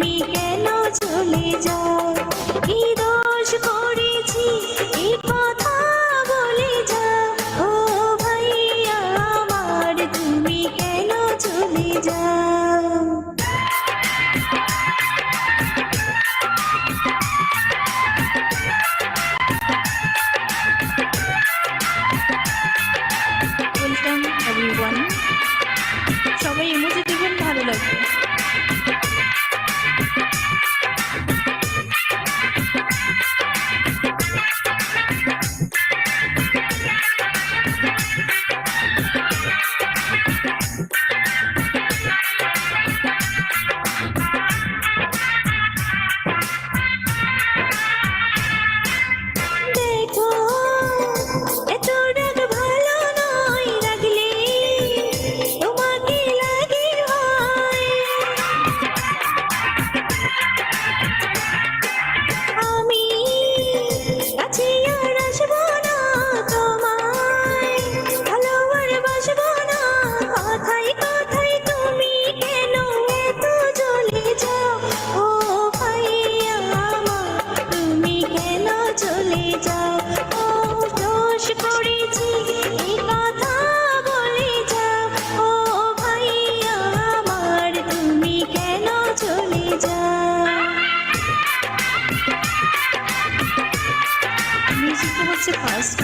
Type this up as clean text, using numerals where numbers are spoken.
তুমি কেন চলে যাও? কি দোষ করেছি এই কথা বলে যাও। ও ভাইয়া আমার তুমি কেন চলে যাও? ওয়েলকাম এভরিওয়ান, সবাই ইমোজি দিবেন, ভালো লাগবে। দেখো এত রাগ ভালো নয়, রাগলে তোমাকে লাগে ভয়। আমি কাছে আর আসবো না, তোমায় ভালো আর বাসবো না। কথায় কথায় তুমি কেন এত জ্বলে যাও? ও ভাইয়া আমার তুমি কেন চলে যাও? ও দোষ করেছি এই কথা বলে যাও। ও ভাইয়া আমার তুমি কেন চলে যাও? মিউজিকটা হচ্ছে ফার্স্ট।